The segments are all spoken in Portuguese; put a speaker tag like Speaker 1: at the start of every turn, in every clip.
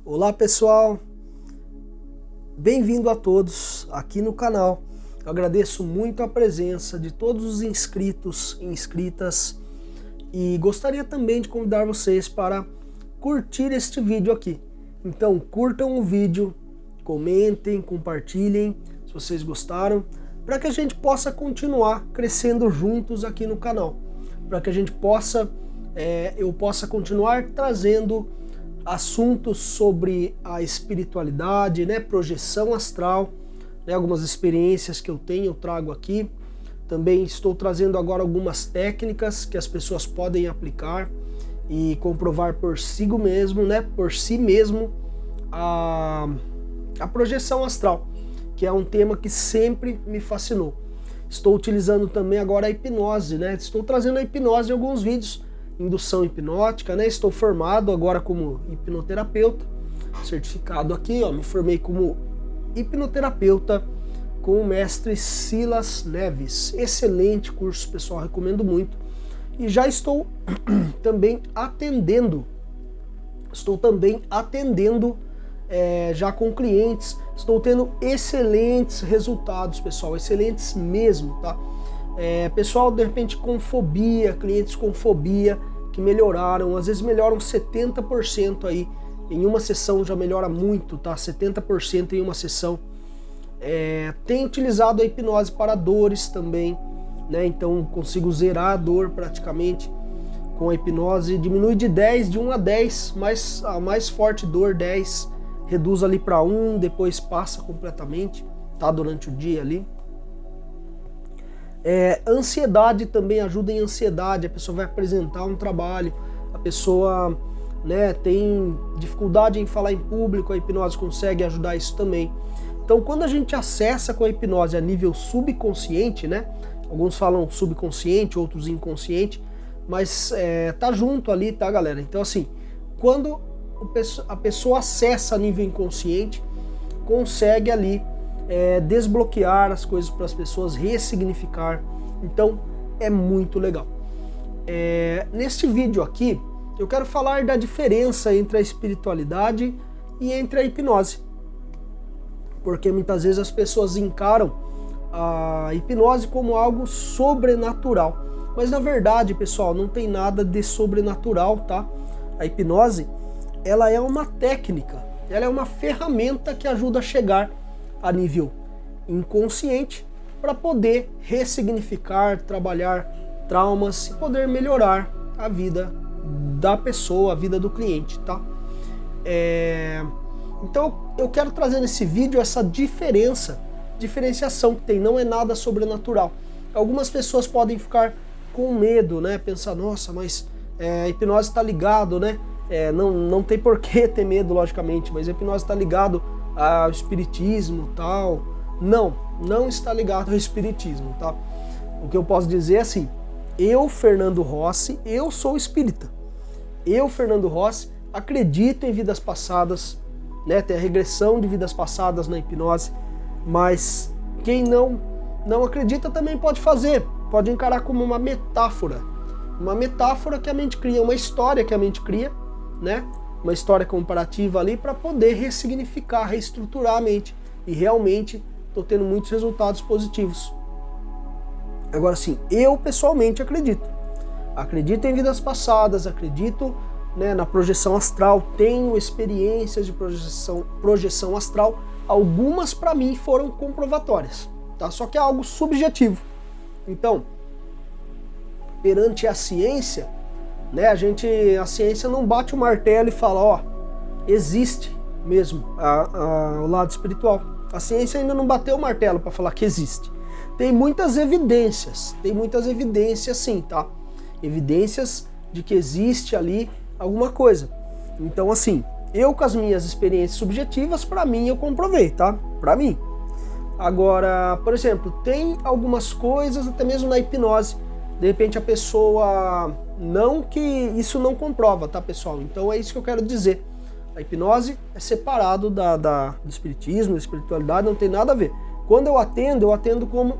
Speaker 1: Olá pessoal, bem-vindo a todos aqui no canal. Eu agradeço muito a presença de todos os inscritos e inscritas e gostaria também de convidar vocês para curtir este vídeo aqui. Então curtam o vídeo, comentem, compartilhem se vocês gostaram, para que a gente possa continuar crescendo juntos aqui no canal, para que a gente possa, eu possa continuar trazendo assuntos sobre a espiritualidade, projeção astral, algumas experiências que eu tenho, eu trago aqui. Também estou trazendo agora algumas técnicas que as pessoas podem aplicar e comprovar por si mesmo, a projeção astral, que é um tema que sempre me fascinou. Estou utilizando também agora a hipnose, Estou trazendo a hipnose em alguns vídeos, indução hipnótica, Estou formado agora como hipnoterapeuta, certificado aqui, me formei como hipnoterapeuta com o mestre Silas Neves. Excelente curso, pessoal, recomendo muito. E já estou também atendendo, já com clientes. Estou tendo excelentes resultados, pessoal, excelentes mesmo, tá? Pessoal, de repente, com fobia, clientes com fobia, que melhoraram, às vezes melhoram 70% aí, em uma sessão já melhora muito, tá? 70% em uma sessão. Tenho utilizado a hipnose para dores também, Então consigo zerar a dor praticamente com a hipnose, diminui de 1 a 10, mas a mais forte dor 10, reduz ali para 1, depois passa completamente, tá? Durante o dia ali. Ansiedade também ajuda em ansiedade, a pessoa vai apresentar um trabalho, a pessoa tem dificuldade em falar em público, a hipnose consegue ajudar isso também. Então quando a gente acessa com a hipnose a nível subconsciente, alguns falam subconsciente, outros inconsciente, mas tá junto ali, tá, galera? Então assim, quando a pessoa acessa a nível inconsciente, consegue ali desbloquear as coisas para as pessoas, ressignificar. Então é muito legal. Neste vídeo aqui eu quero falar da diferença entre a espiritualidade e entre a hipnose, porque muitas vezes as pessoas encaram a hipnose como algo sobrenatural, mas na verdade, pessoal, não tem nada de sobrenatural, tá? A hipnose, ela é uma técnica, ela é uma ferramenta que ajuda a chegar a nível inconsciente para poder ressignificar, trabalhar traumas e poder melhorar a vida da pessoa, a vida do cliente, tá? Então eu quero trazer nesse vídeo essa diferenciação que tem, não é nada sobrenatural. Algumas pessoas podem ficar com medo, pensar, nossa, mas a hipnose está ligado, não tem por que ter medo, logicamente, mas a hipnose está ligado ao espiritismo, tal. Não está ligado ao espiritismo, tá? O que eu posso dizer é assim, eu, Fernando Rossi, eu sou espírita. Eu, Fernando Rossi, acredito em vidas passadas, tem a regressão de vidas passadas na hipnose, mas quem não acredita também pode fazer, pode encarar como uma metáfora que a mente cria, uma história que a mente cria, uma história comparativa ali para poder ressignificar, reestruturar a mente. E realmente estou tendo muitos resultados positivos. Agora sim, eu pessoalmente acredito em vidas passadas, acredito na projeção astral, tenho experiências de projeção astral, algumas para mim foram comprovatórias, tá? Só que é algo subjetivo. Então, perante a ciência, a ciência não bate o martelo e fala, existe mesmo o lado espiritual. A ciência ainda não bateu o martelo para falar que existe. Tem muitas evidências sim, tá? Evidências de que existe ali alguma coisa. Então assim, eu com as minhas experiências subjetivas, para mim eu comprovei, tá? Para mim. Agora, por exemplo, tem algumas coisas, até mesmo na hipnose, de repente a pessoa, não que isso não comprova, tá, pessoal? Então é isso que eu quero dizer. A hipnose é separado do espiritismo, da espiritualidade, não tem nada a ver. Quando eu atendo como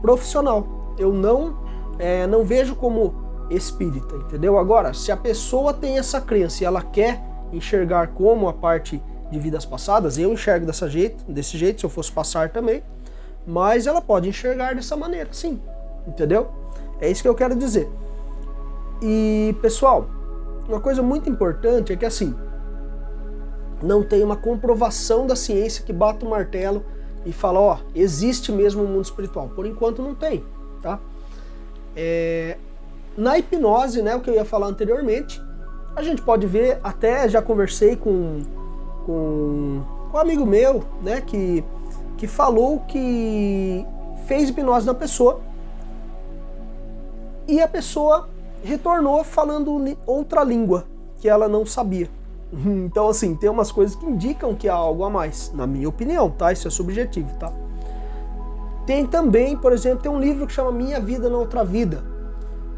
Speaker 1: profissional. Eu não vejo como espírita, entendeu? Agora, se a pessoa tem essa crença e ela quer enxergar como a parte de vidas passadas, eu enxergo desse jeito, se eu fosse passar também, mas ela pode enxergar dessa maneira, sim, entendeu? É isso que eu quero dizer. E, pessoal, uma coisa muito importante é que, assim, não tem uma comprovação da ciência que bata o martelo e fala, ó, existe mesmo um mundo espiritual. Por enquanto não tem, tá? Na hipnose, né, o que eu ia falar anteriormente, a gente pode ver, até já conversei com um amigo meu, né, que falou que fez hipnose na pessoa e a pessoa retornou falando outra língua que ela não sabia. Então, assim, tem umas coisas que indicam que há algo a mais, na minha opinião, tá? Isso é subjetivo, tá? Tem também, por exemplo, tem um livro que chama Minha Vida na Outra Vida.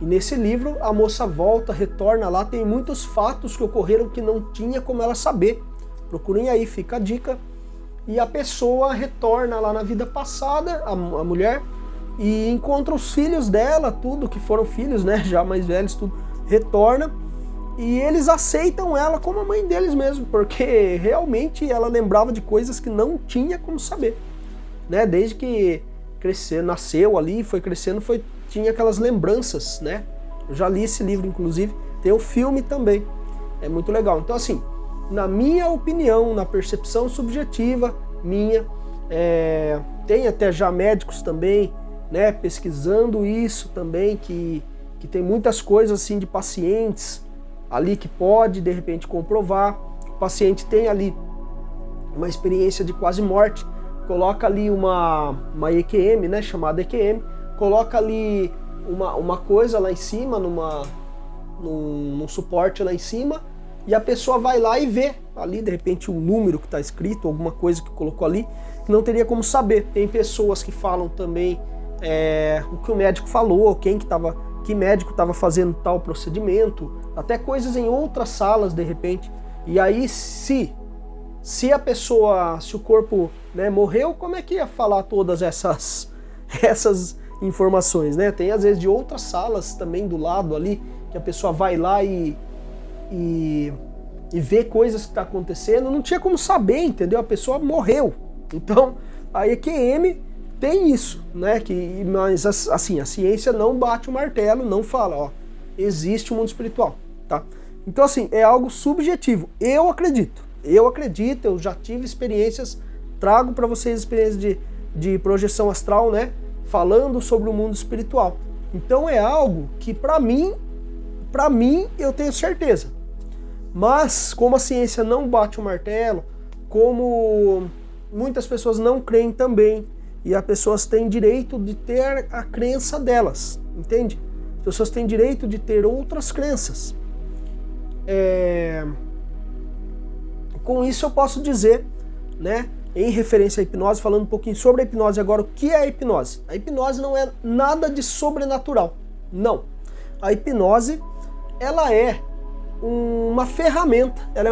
Speaker 1: E nesse livro a moça volta, retorna lá, tem muitos fatos que ocorreram que não tinha como ela saber. Procurem aí, fica a dica. E a pessoa retorna lá na vida passada, a mulher, e encontra os filhos dela, tudo, que foram filhos, né, já mais velhos, tudo, retorna. E eles aceitam ela como a mãe deles mesmo, porque realmente ela lembrava de coisas que não tinha como saber. Né? Desde que nasceu ali, foi crescendo, tinha aquelas lembranças, né? Eu já li esse livro, inclusive, tem o filme também, é muito legal. Então, assim, na minha opinião, na percepção subjetiva minha, tem até já médicos também, né, pesquisando isso também, que tem muitas coisas assim de pacientes ali que pode, de repente, comprovar. O paciente tem ali uma experiência de quase morte, coloca ali uma EQM, né, chamada EQM, coloca ali uma coisa lá em cima, num suporte lá em cima, e a pessoa vai lá e vê ali, de repente, um número que está escrito, alguma coisa que colocou ali, que não teria como saber. Tem pessoas que falam também o que o médico falou, que médico estava fazendo tal procedimento, até coisas em outras salas, de repente. E aí, se o corpo, né, morreu, como é que ia falar todas essas informações, né? Tem às vezes de outras salas também do lado ali, que a pessoa vai lá e vê coisas que está acontecendo, não tinha como saber, entendeu? A pessoa morreu. Então, a EQM tem isso, né? Mas assim, a ciência não bate o martelo, não fala, ó, existe um mundo espiritual, tá? Então, assim, é algo subjetivo. Eu acredito, eu já tive experiências, trago para vocês experiências de projeção astral, né? Falando sobre o mundo espiritual. Então é algo que para mim eu tenho certeza. Mas como a ciência não bate o martelo, como muitas pessoas não creem também, e as pessoas têm direito de ter a crença delas, entende? As pessoas têm direito de ter outras crenças. Com isso eu posso dizer, né, em referência à hipnose, falando um pouquinho sobre a hipnose agora, o que é a hipnose? A hipnose não é nada de sobrenatural, não. A hipnose, ela é uma ferramenta, ela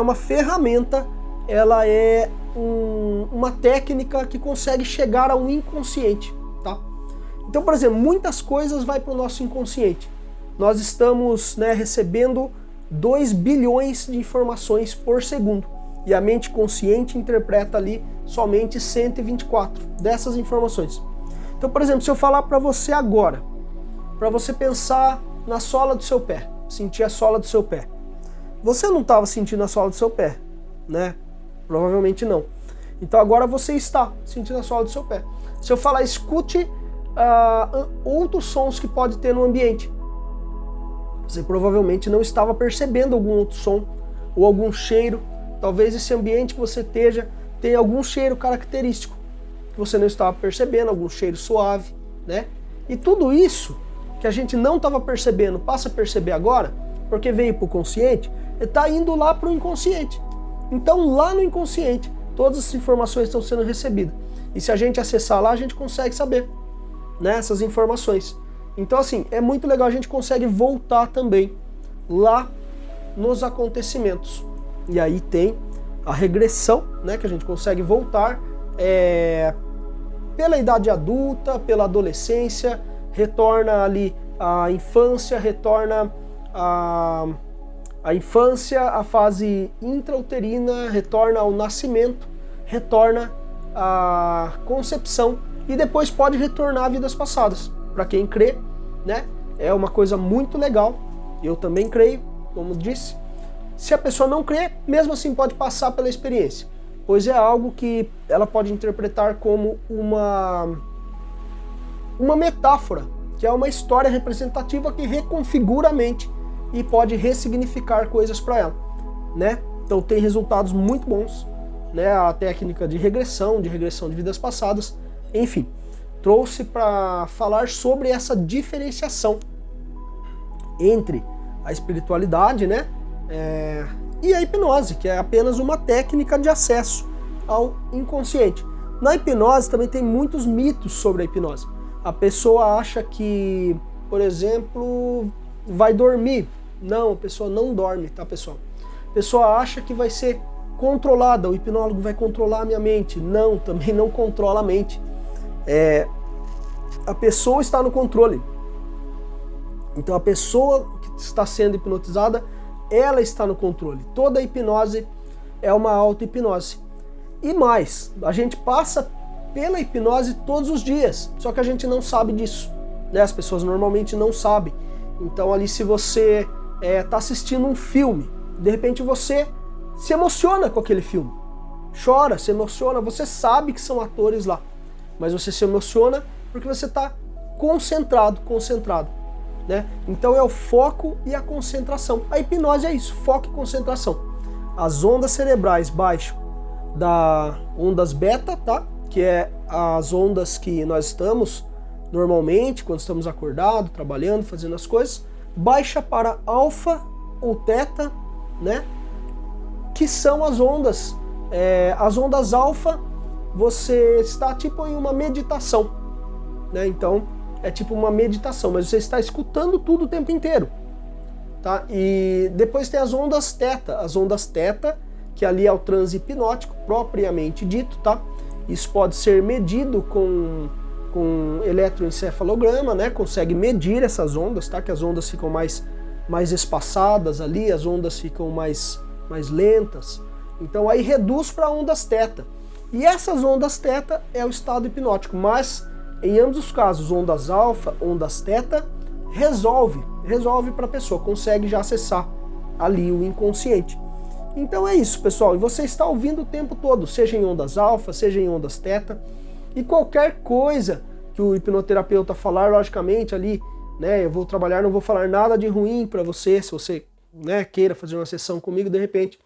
Speaker 1: é uma técnica que consegue chegar ao inconsciente, tá? Então, por exemplo, muitas coisas vai para o nosso inconsciente. Nós estamos, né, recebendo 2 bilhões de informações por segundo. E a mente consciente interpreta ali somente 124 dessas informações. Então, por exemplo, se eu falar para você agora, para você pensar na sola do seu pé, sentir a sola do seu pé. Você não estava sentindo a sola do seu pé, né? Provavelmente não. Então agora você está sentindo a sola do seu pé. Se eu falar, escute outros sons que pode ter no ambiente. Você provavelmente não estava percebendo algum outro som ou algum cheiro. Talvez esse ambiente que você tenha algum cheiro característico que você não estava percebendo, algum cheiro suave, né? E tudo isso que a gente não estava percebendo, passa a perceber agora, porque veio para o consciente, está indo lá para o inconsciente. Então lá no inconsciente, todas as informações estão sendo recebidas. E se a gente acessar lá, a gente consegue saber, né, essas informações. Então assim, é muito legal, a gente consegue voltar também lá nos acontecimentos. E aí tem a regressão, né, que a gente consegue voltar pela idade adulta, pela adolescência, retorna ali a infância, retorna a A infância, a fase intrauterina, retorna ao nascimento, retorna à concepção e depois pode retornar a vidas passadas. Para quem crê, né? É uma coisa muito legal. Eu também creio, como disse. Se a pessoa não crê, mesmo assim pode passar pela experiência, pois é algo que ela pode interpretar como uma metáfora, que é uma história representativa que reconfigura a mente e pode ressignificar coisas para ela, né? Então tem resultados muito bons, né? A técnica de regressão de vidas passadas, enfim, trouxe para falar sobre essa diferenciação entre a espiritualidade, né? E a hipnose, que é apenas uma técnica de acesso ao inconsciente. Na hipnose também tem muitos mitos sobre a hipnose. A pessoa acha que, por exemplo, vai dormir. Não, a pessoa não dorme, tá, pessoal? A pessoa acha que vai ser controlada, o hipnólogo vai controlar a minha mente. Não, também não controla a mente. A pessoa está no controle. Então a pessoa que está sendo hipnotizada, ela está no controle. Toda hipnose é uma auto-hipnose. E mais, a gente passa pela hipnose todos os dias, só que a gente não sabe disso, né? As pessoas normalmente não sabem. Então ali, se você está assistindo um filme, de repente você se emociona com aquele filme, chora, se emociona, você sabe que são atores lá, mas você se emociona porque você está concentrado, né? Então é o foco e a concentração. A hipnose é isso, foco e concentração. As ondas cerebrais baixam da ondas beta, tá? Que é as ondas que nós estamos normalmente quando estamos acordados, trabalhando, fazendo as coisas, baixa para alfa ou teta, né? Que são as ondas. As ondas alfa, você está tipo em uma meditação, né? Então é tipo uma meditação, mas você está escutando tudo o tempo inteiro, tá? E depois tem as ondas teta, que ali é o transe hipnótico propriamente dito, tá? Isso pode ser medido com eletroencefalograma, né? Consegue medir essas ondas, tá? Que as ondas ficam mais espaçadas ali, as ondas ficam mais lentas. Então aí reduz para ondas teta. E essas ondas teta é o estado hipnótico, mas em ambos os casos, ondas alfa, ondas teta, resolve para a pessoa, consegue já acessar ali o inconsciente. Então é isso, pessoal, e você está ouvindo o tempo todo, seja em ondas alfa, seja em ondas teta, e qualquer coisa que o hipnoterapeuta falar, logicamente ali, né, eu vou trabalhar, não vou falar nada de ruim para você, se você, né, queira fazer uma sessão comigo, de repente,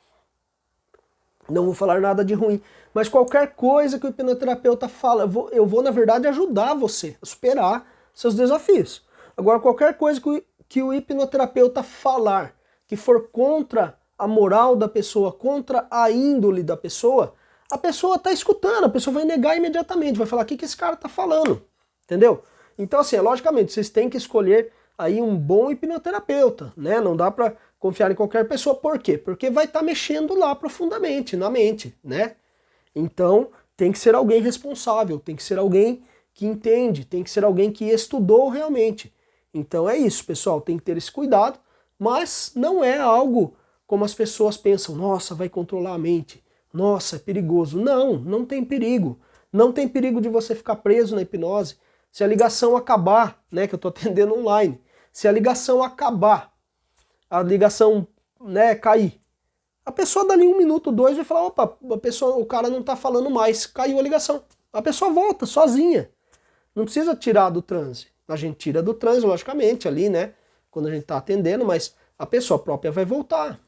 Speaker 1: não vou falar nada de ruim, mas qualquer coisa que o hipnoterapeuta fala, eu vou na verdade ajudar você a superar seus desafios. Agora, qualquer coisa que o hipnoterapeuta falar que for contra a moral da pessoa, contra a índole da pessoa, a pessoa está escutando, a pessoa vai negar imediatamente, vai falar, o que esse cara está falando? Entendeu? Então, assim, logicamente, vocês têm que escolher aí um bom hipnoterapeuta, né? Não dá para confiar em qualquer pessoa. Por quê? Porque vai estar mexendo lá profundamente, na mente, né? Então, tem que ser alguém responsável, tem que ser alguém que entende, tem que ser alguém que estudou realmente. Então é isso, pessoal, tem que ter esse cuidado, mas não é algo como as pessoas pensam, nossa, vai controlar a mente, nossa, é perigoso. Não, não tem perigo. Não tem perigo de você ficar preso na hipnose. Se a ligação acabar, né, que eu estou atendendo online, se a ligação acabar, a ligação, né, cair, a pessoa dali 1 minuto, 2 vai falar, opa, o cara não está falando mais, caiu a ligação. A pessoa volta sozinha. Não precisa tirar do transe. A gente tira do transe, logicamente, ali, né, quando a gente está atendendo, mas a pessoa própria vai voltar.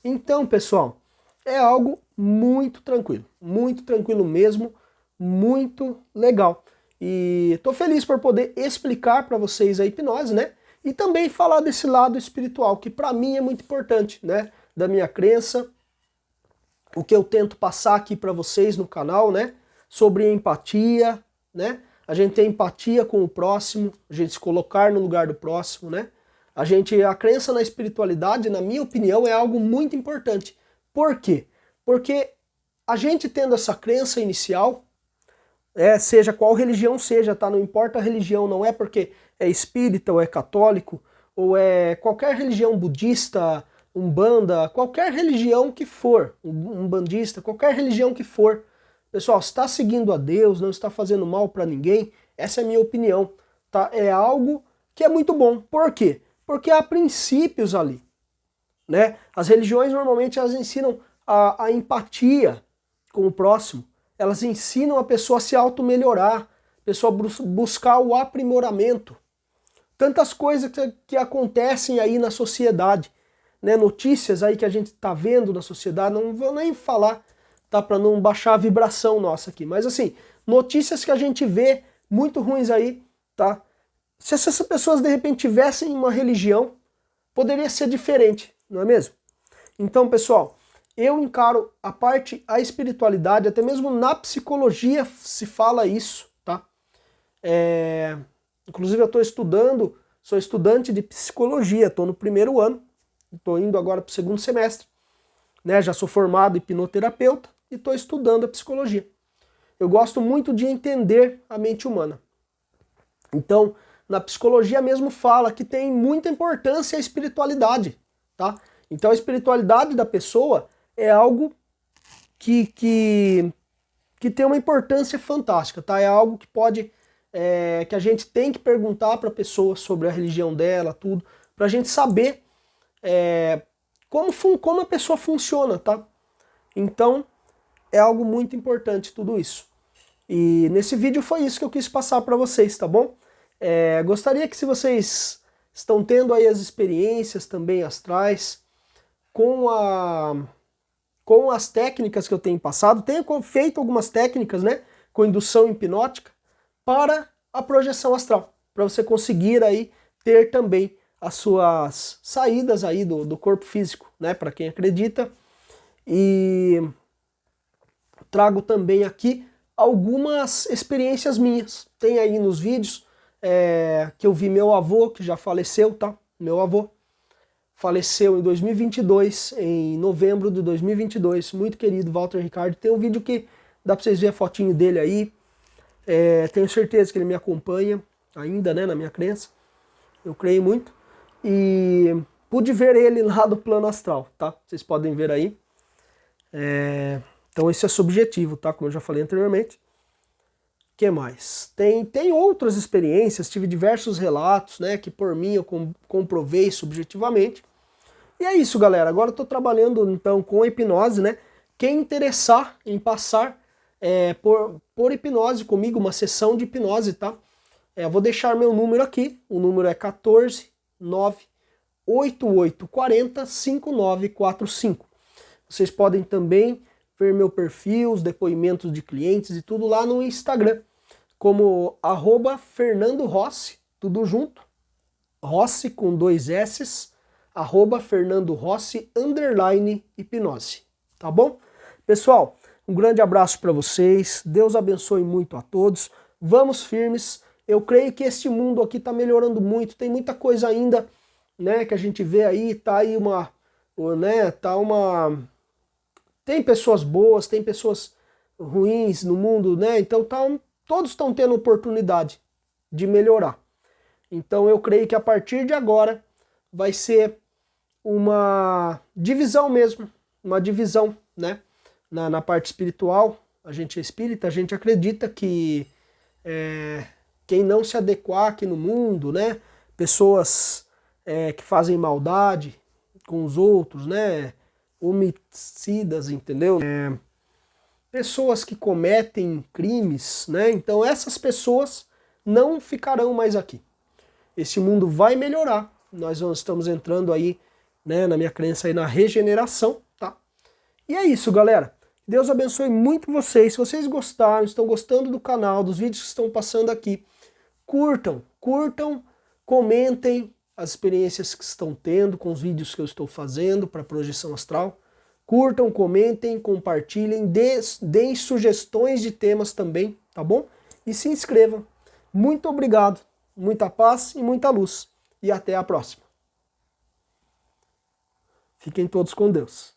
Speaker 1: Então, pessoal, é algo muito tranquilo mesmo, muito legal. E tô feliz por poder explicar para vocês a hipnose, né? E também falar desse lado espiritual, que para mim é muito importante, né? Da minha crença, o que eu tento passar aqui para vocês no canal, né? Sobre empatia, né? A gente tem empatia com o próximo, a gente se colocar no lugar do próximo, né? A crença na espiritualidade, na minha opinião, é algo muito importante. Por quê? Porque a gente tendo essa crença inicial, seja qual religião seja, tá? Não importa a religião, não é porque é espírita ou é católico, ou é qualquer religião budista, Umbanda, qualquer religião que for, umbandista, qualquer religião que for, pessoal, está seguindo a Deus, não está fazendo mal para ninguém, essa é a minha opinião, tá? É algo que é muito bom. Por quê? Porque há princípios ali, né? As religiões normalmente elas ensinam a empatia com o próximo, elas ensinam a pessoa a se auto-melhorar, a pessoa buscar o aprimoramento. Tantas coisas que acontecem aí na sociedade, né, notícias aí que a gente está vendo na sociedade, não vou nem falar, tá, para não baixar a vibração nossa aqui, mas assim, notícias que a gente vê muito ruins aí, tá? Se essas pessoas de repente tivessem uma religião, poderia ser diferente, não é mesmo? Então, pessoal, eu encaro a espiritualidade, até mesmo na psicologia se fala isso, tá? Inclusive eu estou estudando, sou estudante de psicologia, estou no primeiro ano, estou indo agora para o segundo semestre, né? Já sou formado hipnoterapeuta e estou estudando a psicologia. Eu gosto muito de entender a mente humana. Então, na psicologia mesmo fala que tem muita importância a espiritualidade, tá? Então a espiritualidade da pessoa é algo que tem uma importância fantástica, tá? É algo que pode, que a gente tem que perguntar para a pessoa sobre a religião dela, tudo, para a gente saber como a pessoa funciona, tá? Então, é algo muito importante tudo isso. E nesse vídeo foi isso que eu quis passar para vocês, tá bom? Gostaria que se vocês estão tendo aí as experiências também astrais, com as técnicas que eu tenho passado, tenho feito algumas técnicas, né, com indução hipnótica, para a projeção astral, para você conseguir aí ter também as suas saídas aí do corpo físico, né, para quem acredita. E trago também aqui algumas experiências minhas. Tem aí nos vídeos que eu vi meu avô, que já faleceu, tá? Meu avô faleceu em 2022, em novembro de 2022, muito querido Walter Ricardo. Tem um vídeo que dá para vocês verem a fotinho dele aí. Tenho certeza que ele me acompanha ainda, né, na minha crença. Eu creio muito. E pude ver ele lá do plano astral, tá? Vocês podem ver aí. Então esse é subjetivo, tá? Como eu já falei anteriormente. O que mais? Tem outras experiências, tive diversos relatos, né? Que por mim eu comprovei subjetivamente. E é isso, galera. Agora eu tô trabalhando então com hipnose, né? Quem interessar em passar por hipnose comigo, uma sessão de hipnose, tá? Eu vou deixar meu número aqui. O número é 14 98840 5945. Vocês podem também ver meu perfil, os depoimentos de clientes e tudo lá no Instagram, como @FernandoRossi, tudo junto, Rossi com 2 S's, @FernandoRossi_hipnose, tá bom? Pessoal, um grande abraço para vocês, Deus abençoe muito a todos, vamos firmes, eu creio que este mundo aqui está melhorando muito, tem muita coisa ainda, né, que a gente vê aí, tem pessoas boas, tem pessoas ruins no mundo, né? Então todos estão tendo oportunidade de melhorar. Então eu creio que a partir de agora vai ser uma divisão mesmo, uma divisão, né? Na parte espiritual, a gente é espírita, a gente acredita que quem não se adequar aqui no mundo, né? Pessoas que fazem maldade com os outros, né? Homicidas, entendeu? Pessoas que cometem crimes, né? Então essas pessoas não ficarão mais aqui. Esse mundo vai melhorar. Nós estamos entrando aí, né, na minha crença aí, na regeneração, tá? E é isso, galera. Deus abençoe muito vocês. Se vocês gostaram, estão gostando do canal, dos vídeos que estão passando aqui, curtam, comentem as experiências que estão tendo com os vídeos que eu estou fazendo para projeção astral. Curtam, comentem, compartilhem, deem sugestões de temas também, tá bom? E se inscrevam. Muito obrigado, muita paz e muita luz. E até a próxima. Fiquem todos com Deus.